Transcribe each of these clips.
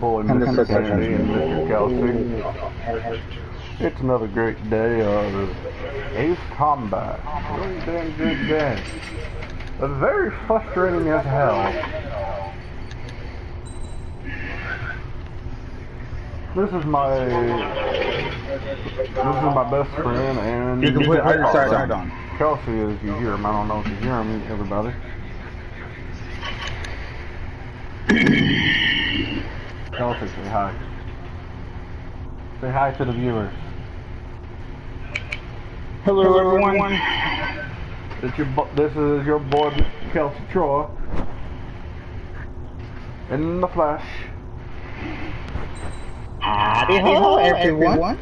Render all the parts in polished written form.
boy Mr. Sandy and Mr. Kelsey. It's another great day of Ace Combat. Really damn good game. But very frustrating as hell. This is my best friend, and you can put either side on. Kelsey, as you hear him. I don't know if you hear him, everybody. Kelsey, say hi. Say hi to the viewers. Hello, everyone. This is your boy, Kelsey Troy, in the flesh. Howdy ho, everyone.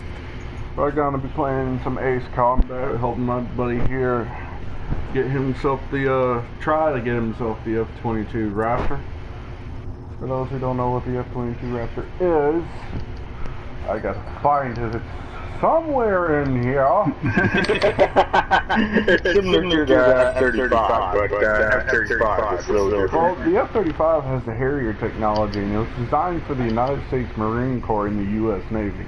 We're gonna be playing some Ace Combat, helping my buddy here get himself the try to get himself the F-22 Raptor. For those who don't know what the F-22 Raptor is, I gotta find it. It's somewhere in here. It's similar to the F-35, but F-35 is a little different. Well, the F-35 has the Harrier technology, and it was designed for the United States Marine Corps and the U.S. Navy.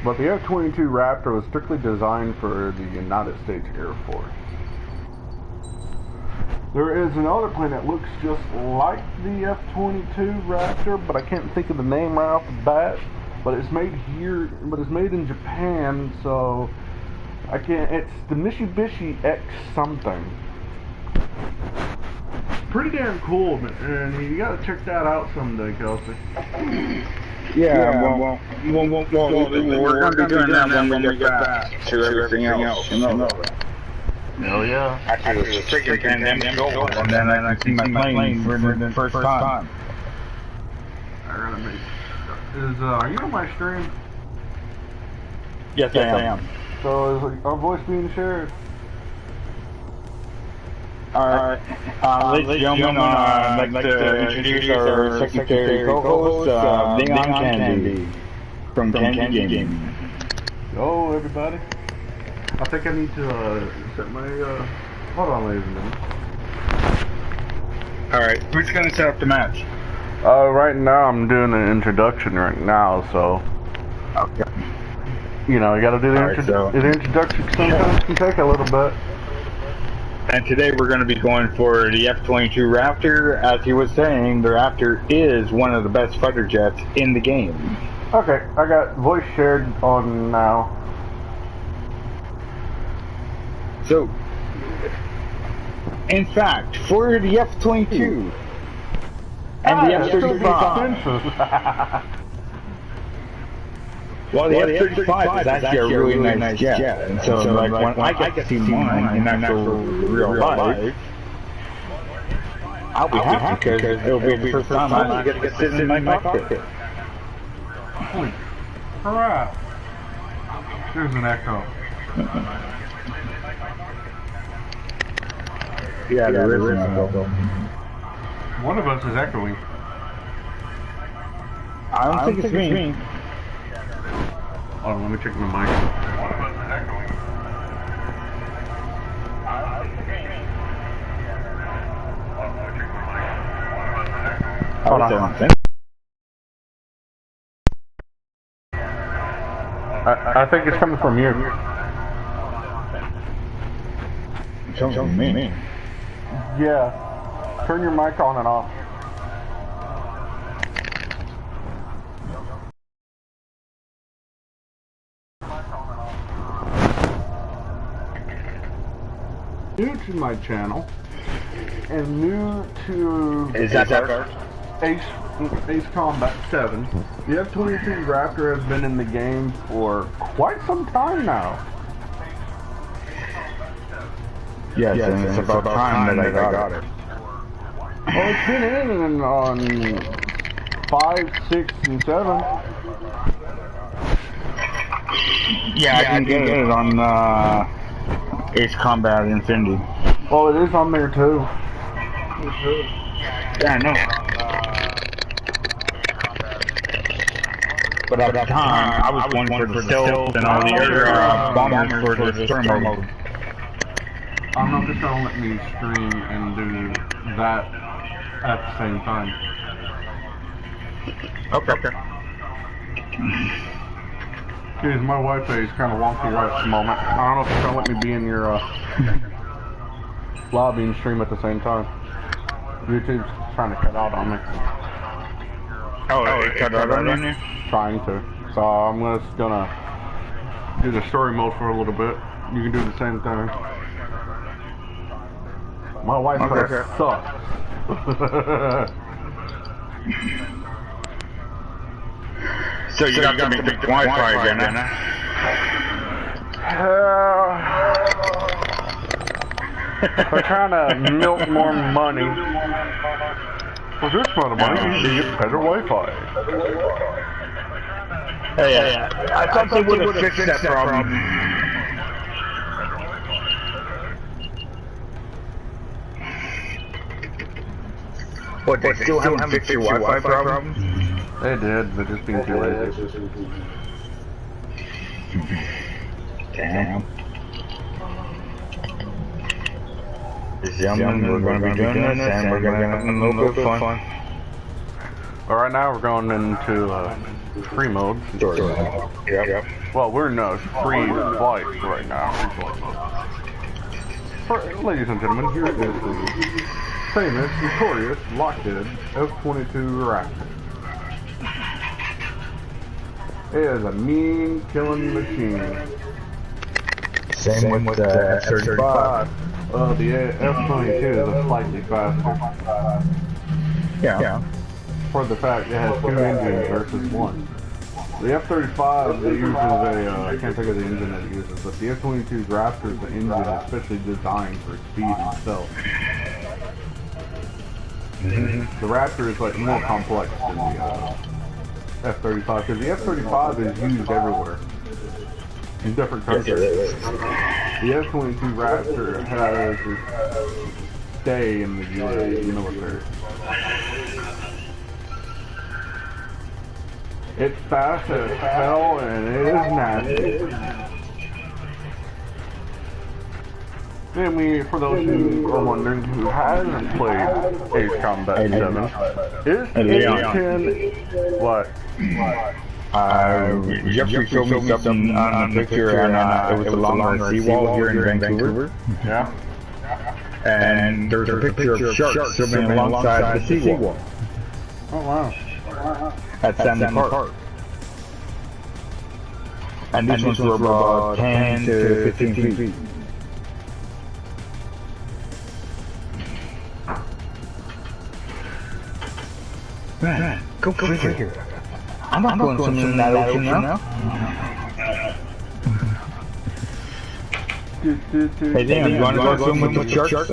But the F-22 Raptor was strictly designed for the United States Air Force. There is another plane that looks just like the F-22 Raptor, but I can't think of the name right off the bat. But it's made here, but it's made in Japan, so I can't. It's the Mitsubishi X something. Pretty damn cool, and you gotta check that out someday, Kelsey. Yeah, well, we're gonna be doing that when we get back to everything else. Hell yeah. Actually, the freaking pandemic over, and then I see my plane for the first time. I gotta make. Are you on my stream? Yes, I am. So is our voice being shared? Alright, ladies and gentlemen, I'd like to introduce our secretary co-host, Leon Candy, from Candy Gaming. Yo, everybody. I think I need to set my, hold on, ladies and gentlemen. Alright, who's gonna set up the match? Right now I'm doing an introduction right now, so... Okay. You know, you gotta do the introduction sometimes can take a little bit. And today we're going to be going for the F-22 Raptor. As he was saying, the Raptor is one of the best fighter jets in the game. Okay, I got voice shared on now. So, in fact, for the F-22 and the F-35, well, the F-35 is actually a really nice jet, and so like when I get to see mine in actual real life, I'll be happy because it'll be the first time I get to sit in my cockpit. Holy crap! There's an echo. Yeah, there is an echo. One of us is echoing. I don't think it's me. Oh, let me check my mic. One of us is echoing. Hold on. I think it's coming from you. It's coming from me. Yeah. Turn your mic on and off. New to my channel and new to Ace Combat 7. The F-22 Raptor has been in the game for quite some time now. Yes, and it's about time that I got it. Well, it's been in on 5, 6, and 7. Yeah, I can get it on Ace Combat Infinity. Well, it is on there too. Yeah, I know. But at the time, I was going for the stealth and all the other bombers for the storm mode. I don't know if it's gonna let me stream and do that at the same time. Okay. Jeez, my Wi-Fi is kind of wonky right at the moment. I don't know if it's gonna let me be in your lobby and stream at the same time. YouTube's trying to cut out on me. Oh, it cut out on you? Trying to. So I'm just gonna do the story mode for a little bit. You can do the same thing. My Wi-Fi sucks. So you got to make the Wi-Fi again, huh? They're trying to milk more money. For this amount of money, you get better Wi-Fi. Hey, I thought they would have fixed that problem. What, they still haven't fixed your Wi-Fi problem? They did, they're just being too lazy. Damn. Gentlemen, we're going to be doing this, and we're going to have a little bit of fun. Well, right now we're going into free mode. Yep. Well, we're in free flight right now. Ladies and gentlemen, here is the famous, notorious, Lockheed F-22 Raptor. It is a mean killing machine. Same with the F-35. The F-22 is a slightly faster. Yeah. For the fact it has 2 engines versus 1. The F-35 it uses I can't think of the engine that it uses, but the F-22 Raptor is the engine especially designed for speed and stealth. The Raptor is like more complex than the F-35 because the F-35 is used everywhere in different countries. The F-22 Raptor has its stay in the military. It's fast as hell and it is nasty. And for those who are wondering who hasn't played Ace Combat 7, is A10 what? Jeffrey showed me something on the picture, and it was along the seawall here in Vancouver. Yeah. And there's a picture of sharks swimming alongside the seawall. Oh wow. At Sandy Park. And these ones were about 10 to 15 feet. Man, go figure. I'm not going swimming in that ocean now. Hey Dan, you want to go swim with the sharks?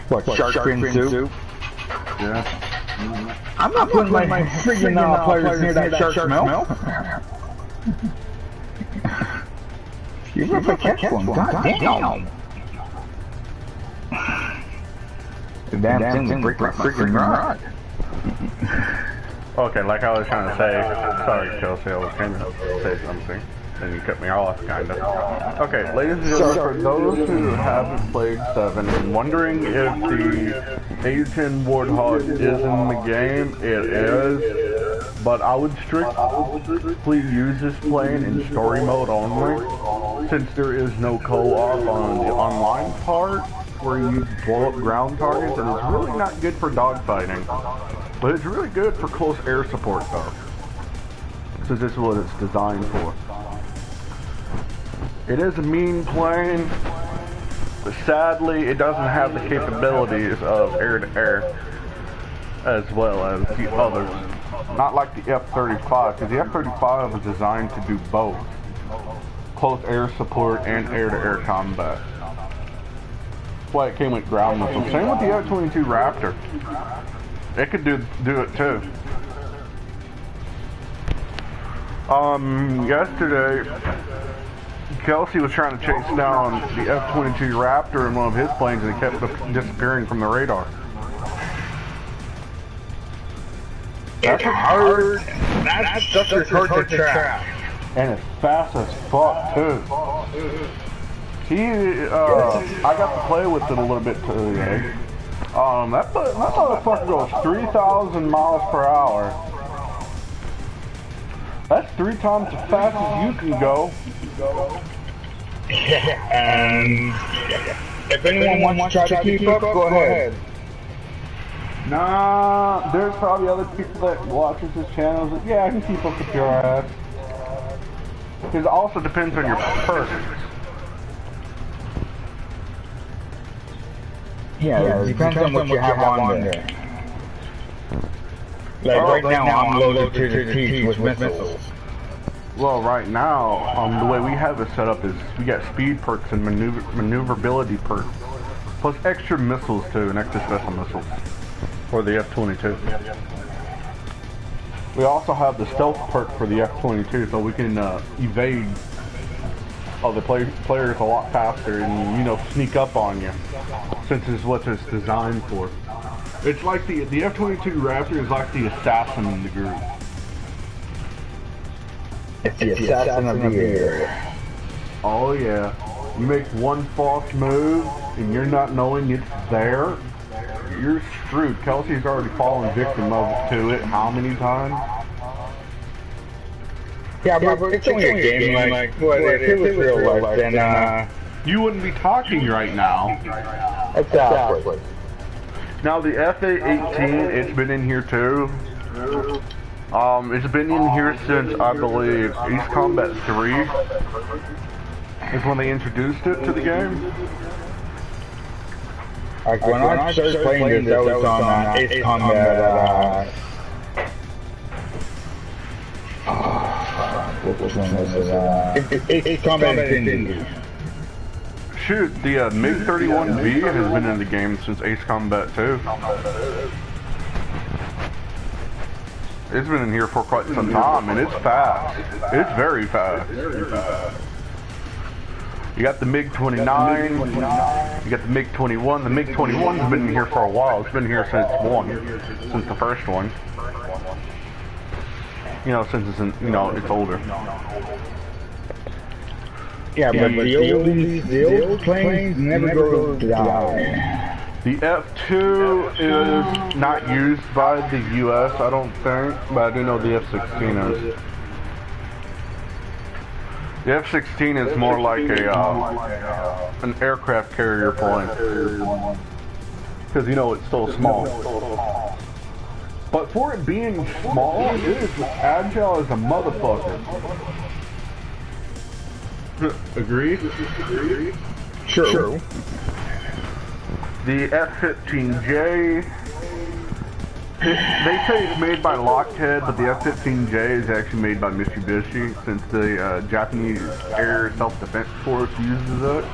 What, shark fin soup? Yeah. I'm not putting my friggin' players near that shark smell. You never catch one, god damn. The damn thing break my friggin' rod. Okay, like I was trying to say, sorry Chelsea, I was trying to say something, and you cut me off, kinda. Okay, ladies and gentlemen, for those who haven't played 7 and wondering if the A10 Warthog is in the game, it is, but I would strictly use this playing in story mode only, since there is no co-op on the online part, where you blow up ground targets, and it's really not good for dogfighting. But it's really good for close air support though, since this is what it's designed for. It is a mean plane, but sadly it doesn't have the capabilities of air-to-air as well as the others. Not like the F-35, because the F-35 was designed to do both. Close air support and air-to-air combat. That's why it came with ground missiles. Same with the F-22 Raptor. It could do it too. Yesterday, Kelsey was trying to chase down the F-22 Raptor in one of his planes, and it kept disappearing from the radar. That's hard. That stuff is hard to track. And it's fast as fuck too. I got to play with it a little bit today. That motherfucker goes 3,000 miles per hour. That's 3 times as fast as you can go. And if anyone wants to try to keep up, go ahead. Nah, there's probably other people that watches this channel that, yeah, I can keep up with your ass. It also depends on your person. Yeah, it depends on what you have on there. Like right now, I'm loaded to the teeth with missiles. Well, right now, the way we have it set up is we got speed perks and maneuverability perks, plus extra missiles too, and extra special missiles for the F-22. We also have the stealth perk for the F-22, so we can evade other players a lot faster and, you know, sneak up on you, since it's what it's designed for. It's like the F-22 Raptor is like the assassin in the group. It's the assassin of the year. Oh yeah. You make one false move and you're not knowing it's there, you're screwed. Kelsey's already fallen victim to it how many times? Yeah, but it's only a game, like what, if it was real life, then you wouldn't be talking right now. Exactly. Now the F-18, it's been in here too. It's been in here since, I believe, Ace Combat 3 is when they introduced it to the game. Like when I started playing this, that was on Ace Combat, which one was it? Ace Combat Infinity. Shoot, the MiG-31V has been in the game since Ace Combat 2. It's been in here for quite some time, and it's fast. It's very fast. You got the MiG-29, you got the MiG-21. The MiG-21's been in here for a while. It's been here since the first one. You know, since it's it's older. Yeah, but the old planes never go to die. The F-2 is not used by the U.S., I don't think, but I do know the F-16 is. The F-16 is more like an aircraft carrier plane, because you know it's so small. But for it being small, it is agile as a motherfucker. Agreed? Sure. The F-15J, they say it's made by Lockheed, but the F-15J is actually made by Mitsubishi, since the Japanese Air Self-Defense Force uses it.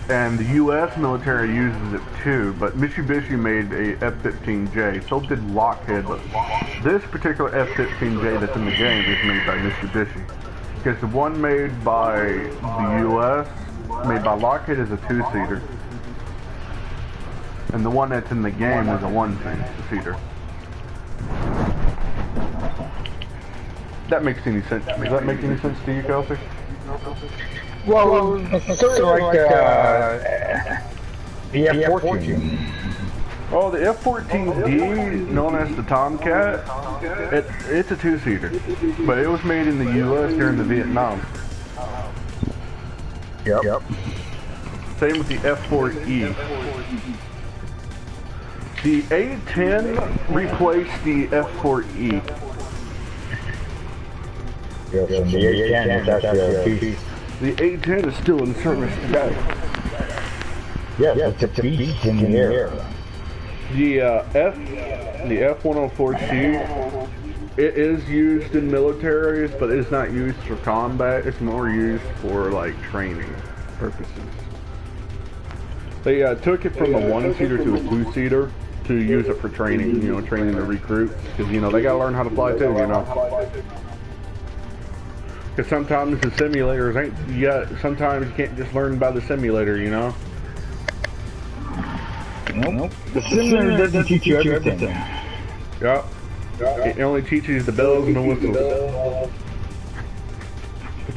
And the U.S. military uses it too, but Mitsubishi made a F-15J, so did Lockheed, but this particular F-15J that's in the game is made by Mitsubishi. Because the one made by the U.S., made by Lockheed, is a 2-seater. And the one that's in the game is a 1-seater. That makes any sense? Does that make any sense to you, Kelsey? Well, it's sort of like the F-14. Oh, the F-14D, known as the Tomcat, it's a 2-seater, but it was made in the U.S. during the Vietnam. Yep. Same with the F-4E. The A-10 replaced the F-4E. Yes, and the A-10 is actually a beast. The A-10 is still in service today. Yes, it's a beast in the air. The F-104C, it is used in militaries, but it's not used for combat. It's more used for like training purposes. They took it from a 1-seater to a 2-seater to use it for training. You know, training the recruits, because you know they gotta learn how to fly too. You know. Because sometimes the simulators ain't, sometimes you can't just learn by the simulator, you know? Nope. The simulator doesn't teach you everything. Yep. It only teaches the bells and the whistles.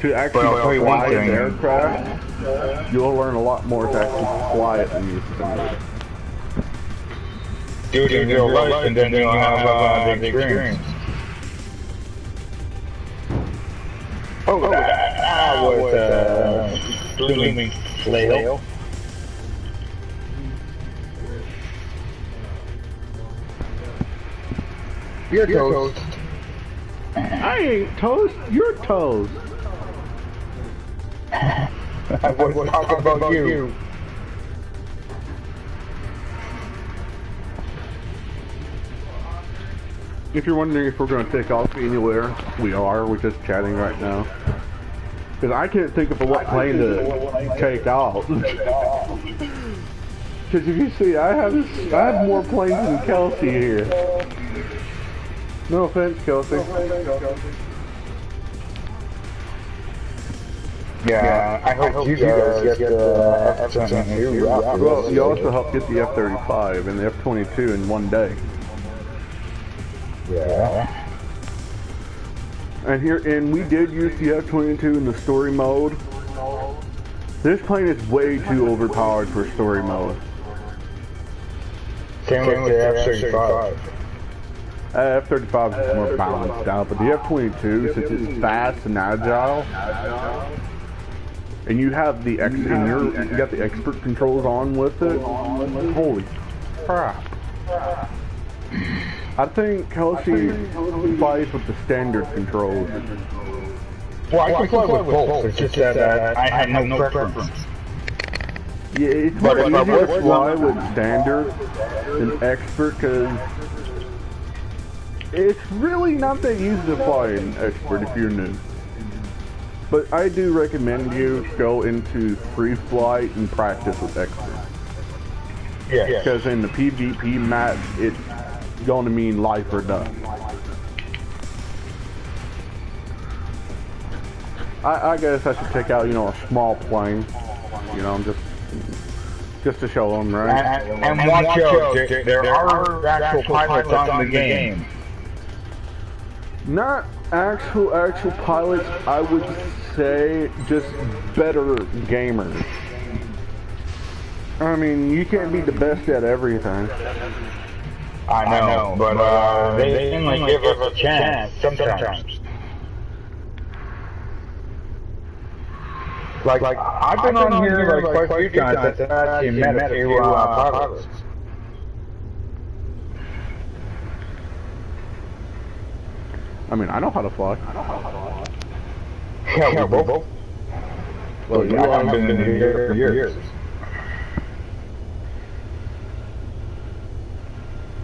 to actually fly an aircraft, you'll learn a lot more to actually fly it than you simulate. Do it in real life, and then you'll have the experience. Oh, that was blooming flail. You're toast. I ain't toast, you're toast. I was talking about you. If you're wondering if we're going to take off anywhere, we are. We're just chatting right now. Because I can't think of what plane to take off. Because if you see, I have more planes than Kelsey here. No offense, Kelsey. Yeah, I hope you guys get the F-22. Well, you also helped get the F-35 and the F-22 in one day. Yeah. And we did use the F-22 in the story mode. This plane is way too overpowered for story mode. Same with the F-35. F-35 is more balanced out, but the F-22, since it's fast and agile, and you have the you got the expert controls on with it. Holy crap! I think Kelsey flies with the standard controls. Well, I can fly with both. It's just that I have no preference. Yeah, it's much easier to fly with standard than expert because it's really not that easy to fly in expert if you're new. But I do recommend you go into free flight and practice with expert. Yeah. Because in the PvP match, it's going to mean life or death. I guess I should take out, a small plane, just to show them, right? And watch out, there are actual pilots on the game. Not actual pilots, I would say just better gamers. I mean, you can't be the best at everything. I know, but they can give us a chance sometimes. Like I've been on here quite a few times and actually met a few pilots. I mean, I know how to fly. Yeah, we both. Well, you haven't been in here for years.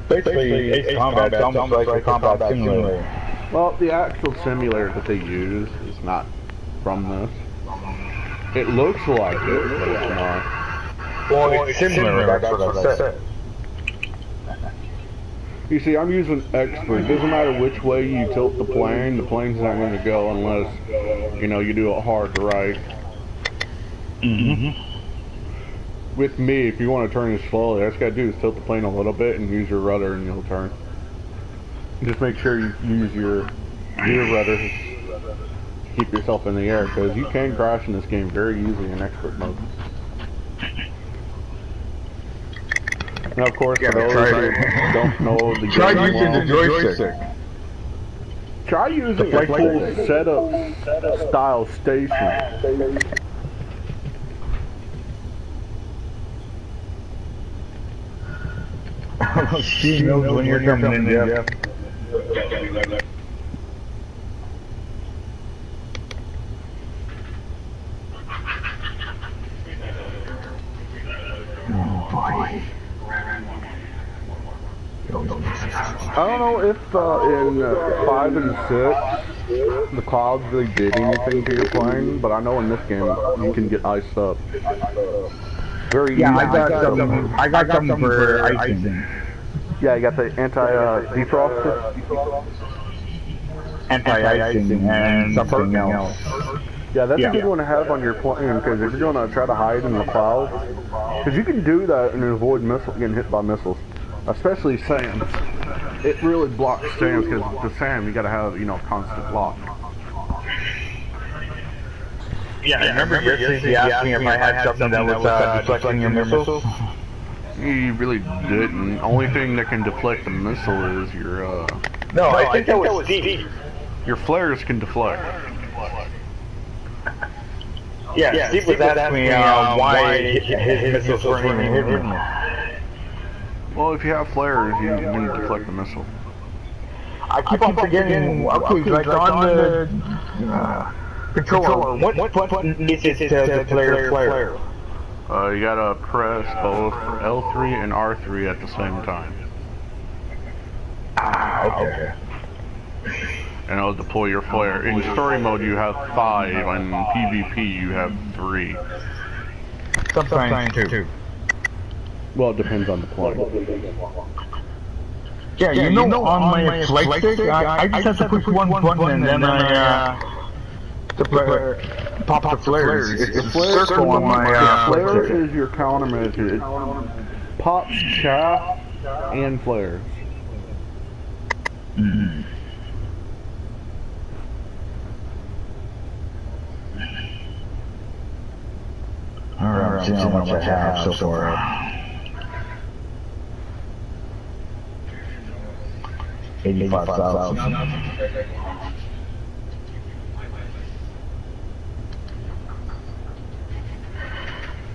Basically, Ace Combat's almost like a combat simulator. Well, the actual simulator that they use is not from this. It looks like it, but it's not. Well, it's similar, that's what I said. You see, I'm using expert. It doesn't matter which way you tilt the plane's not going to go unless, you do it hard right. Mm-hmm. With me, if you want to turn it slowly, all you got to do is tilt the plane a little bit and use your rudder and you'll turn. Just make sure you use your rudder to keep yourself in the air, because you can crash in this game very easily in expert mode. Now, of course, for those that don't know the game, try using the joystick. Try using a full setup style station. She knows when you're coming in, Jeff. I don't know if in 5 and 6 the clouds really did anything to your plane, but I know in this game you can get iced up. Very easy. I got some for icing. Yeah, you got the anti-defroster? Anti-icing and something else. Yeah, that's a good one to have on your plane, because if you're going to try to hide in the clouds, because you can do that and avoid getting hit by missiles, especially SAMs. It really blocks SAMs, because the SAM you got to have, constant block. Yeah, remember yesterday you asked me if I had something that was deflecting your missiles? You really didn't. Only thing that can deflect the missile is your, No, I think that was Steve. your flares can deflect. Yeah, Steve was asking me why his missiles weren't even hitting me. Well, if you have flares, you can deflect the missile. I keep on forgetting, okay, like on the controller, what button is it to flare? You gotta press both L3 and R3 at the same time. Ah, okay. And it'll deploy your flare. In story mode you have 5, and in PvP you have 3. Sometimes 2. Well, it depends on the plane. Yeah, you know on my flight stick, I just have to push one button and then I pop the flares. It's circle on my the flare is your countermeasure. It pops chaff and flares. Mm-hmm. Alright, see how much I have so far. 85,000.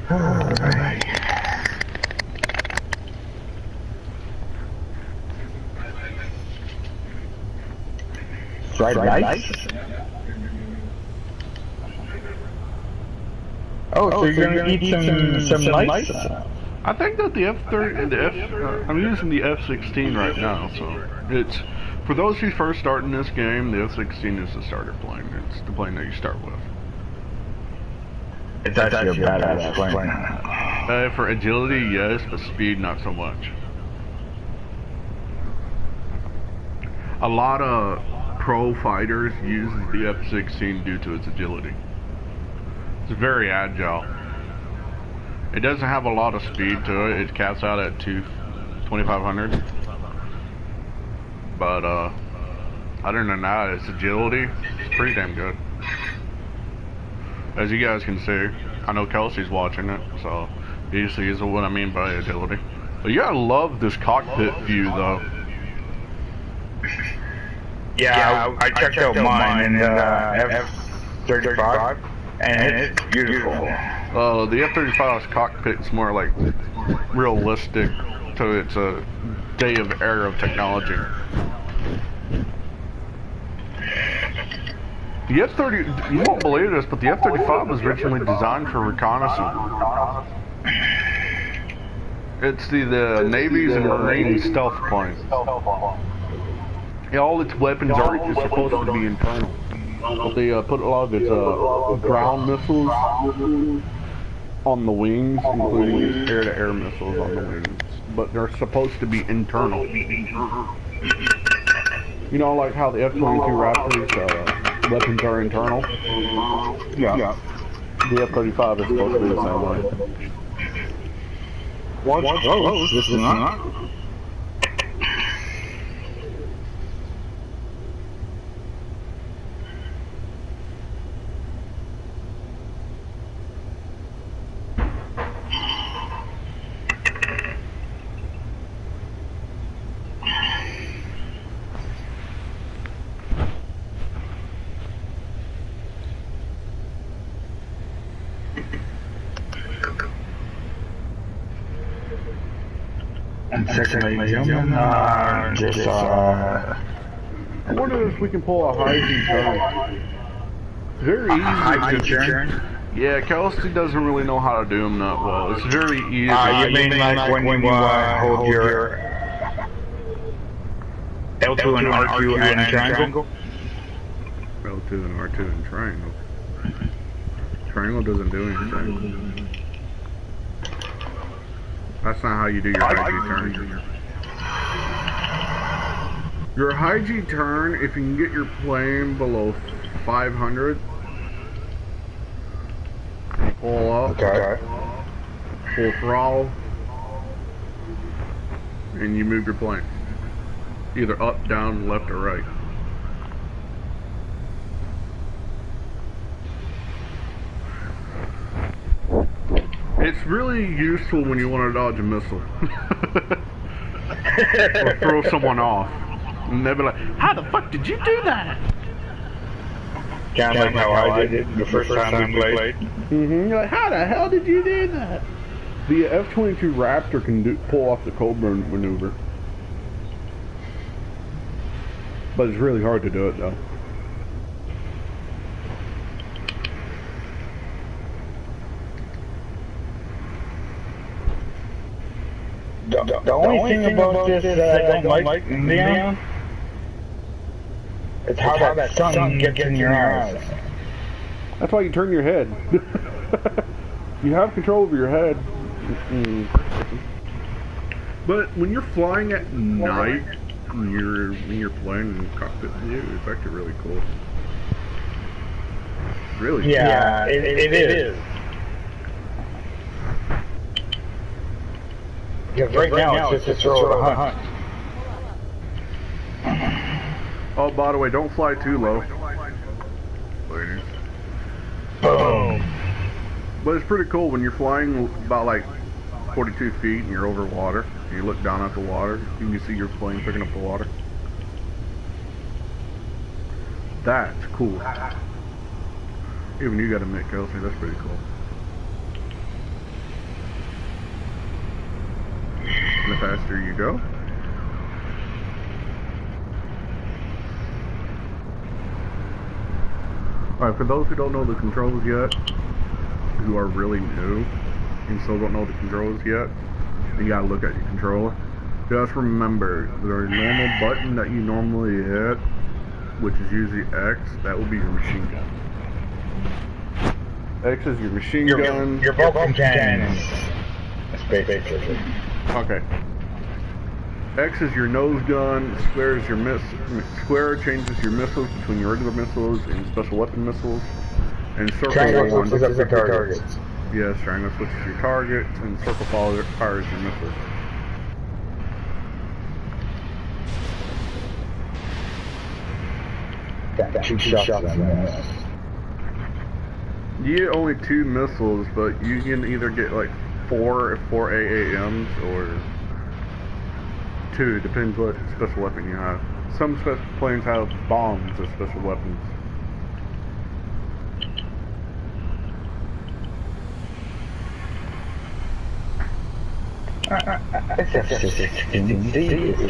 Alright. Fried rice? Oh, so you're gonna eat some rice? I think that the F30, I'm using the F16 right now, so it's, for those who first start in this game, the F16 is the starter plane. It's the plane that you start with. It's actually a badass plane. For agility, yes, but speed, not so much. A lot of pro fighters use the F16 due to its agility. It's very agile. It doesn't have a lot of speed to it. It caps out at 2,500. But other than that, its agility is pretty damn good. As you guys can see, I know Kelsey's watching it, so he sees what I mean by agility. But you gotta love this cockpit view, though. Yeah, I checked out mine in F-35, and it's beautiful. The F-35's cockpit is more like realistic to its day of era of technology. The F-30, you won't believe this, but the F-35 was originally designed for reconnaissance. It's the Navy's and Marines stealth plane. Yeah, all its weapons are supposed to be internal. But they put a lot of its ground missiles on the wings, including air-to-air missiles on the wings. But they're supposed to be internal. You know, like how the F-22 Raptors weapons are internal? Yeah. The F-35 is supposed to be the same way. What's close? This is not. I wonder if we can pull a high-G turn. Very easy. High-G turn? Yeah, Kelsey doesn't really know how to do them that well. It's very easy. You mean like when you hold your L2 and R2 and triangle? L2 and R2 and triangle. Triangle doesn't do anything. That's not how you do your high-G turn. Your high-G turn, if you can get your plane below 500, pull up, full throttle, and you move your plane. Either up, down, left, or right. It's really useful when you want to dodge a missile. Or throw someone off. And they'll be like, how the fuck did you do that? Kind of like how I did it the first time we played. Mm-hmm. You're like, how the hell did you do that? The F-22 Raptor can pull off the Cobra maneuver. But it's really hard to do it, though. The only thing about this that I don't like, Leon, is how that sun gets in your eyes. That's why you turn your head. You have control over your head. But when you're flying at night, when you're playing in the cockpit view, it's actually really cool. Really cool. Yeah, it is. Because right now it's just a throw of a hunt. Oh, by the way, don't fly too low. Ladies. Boom. But it's pretty cool when you're flying about like 42 feet and you're over water. And you look down at the water, you can see your plane picking up the water. That's cool. Even you got to admit, Kelsey, that's pretty cool. And the faster you go. Alright, for those who don't know the controls yet, who are really new and still don't know the controls yet, you gotta look at your controller. Just remember, the normal button that you normally hit, which is usually X, that will be your machine gun. X is your machine gun. Your Vulcan cannon. That's basically. Okay. X is your nose gun. Square is your Square changes your missiles between your regular missiles and special weapon missiles. And circle Triangle switches up your targets. Yes, triangle switches your targets, and circle fires your missiles. Got two shots on that. You get only 2 missiles, but you can either get like 4 AAMs or 2, depends what special weapon you have. Some planes have bombs as special weapons. It's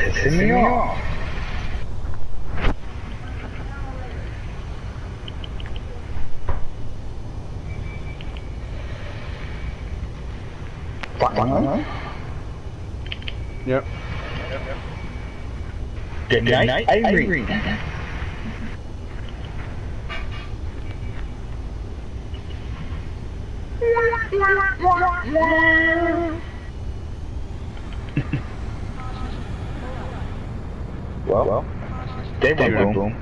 pissing me off. Yep. Good night, Irene. Well, they went boom.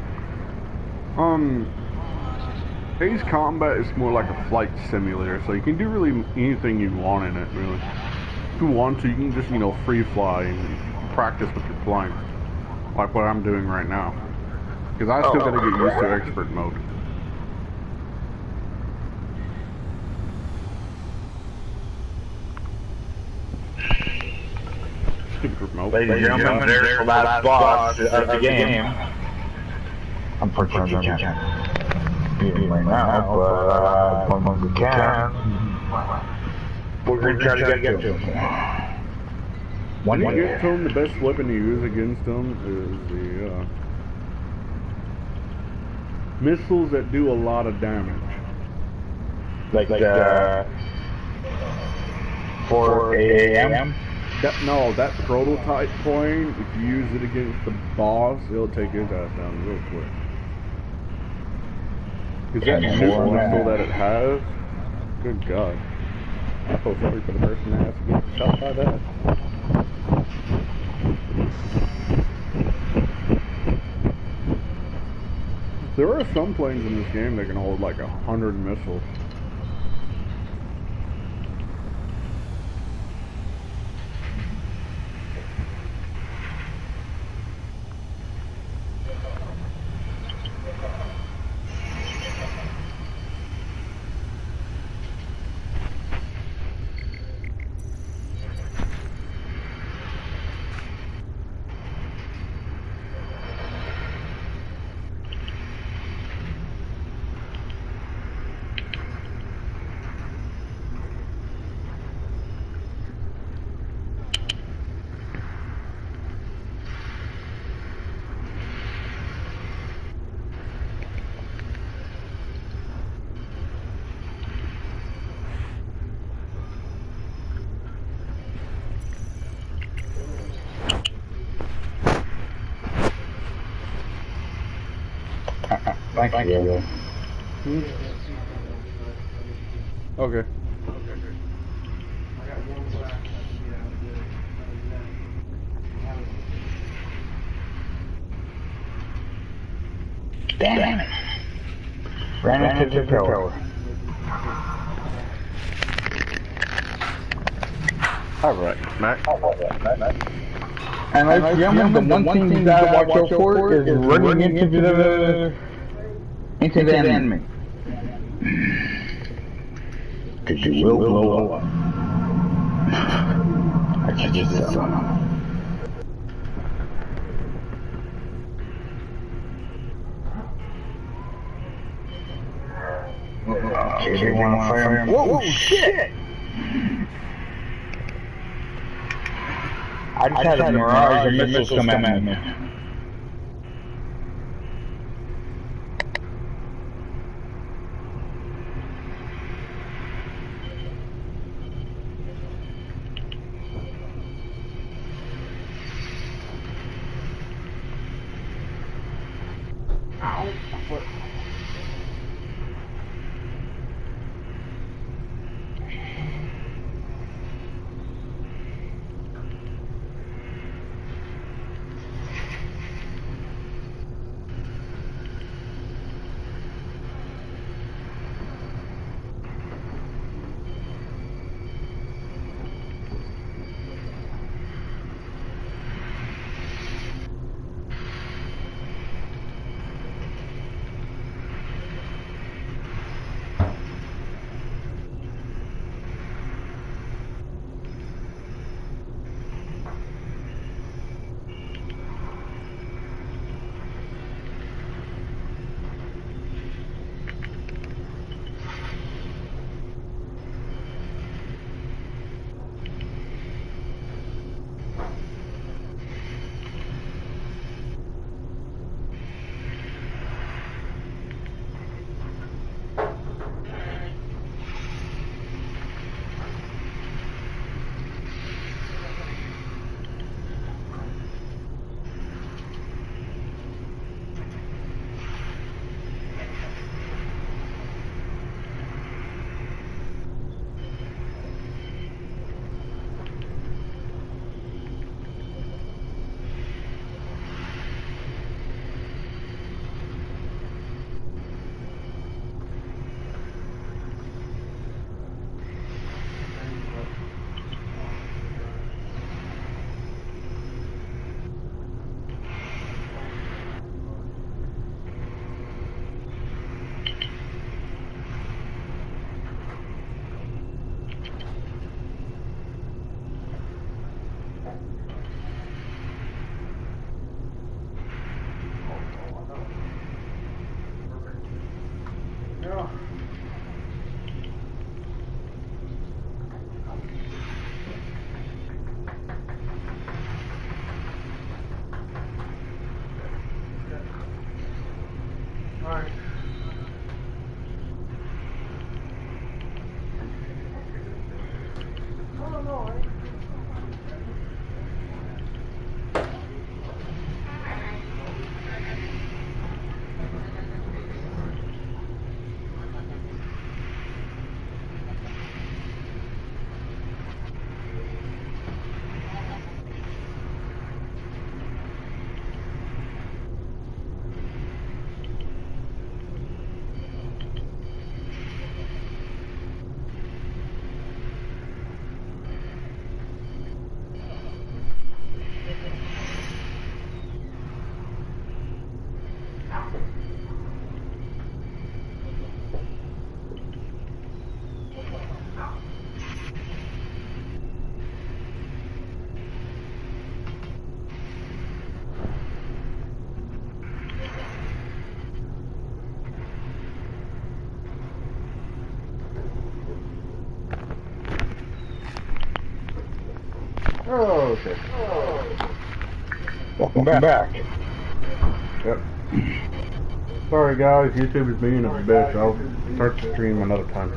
Ace Combat is more like a flight simulator, so you can do really anything you want in it, really. If you want to, you can just, free fly and practice with your flying. Like what I'm doing right now. Because I still gotta get used to expert mode. Ladies and gentlemen, there's the last boss of the game. Unfortunately, you can't beat him right now, but when we can, we're going to try to get to him. When you get to him, the best weapon to use against him is the missiles that do a lot of damage. Like the 4 AAM? That prototype plane, if you use it against the boss, it'll take his ass down real quick. Because that missile that it has, good God. I feel sorry for the person that has to get shot by that. There are some planes in this game that can hold like 100 missiles. Thank you. Okay. Damn it. Ran into the power. Alright, Mac. And ladies and gentlemen, the one thing you gotta watch out for is running into the enemy. Cause you will blow up. I just saw. Okay, they wanna fire him. Whoa, shit! I just had a mirage of missiles come at me. Oh, okay. Welcome back. Yep. Sorry guys, YouTube is being a bitch. I'll start the stream another time.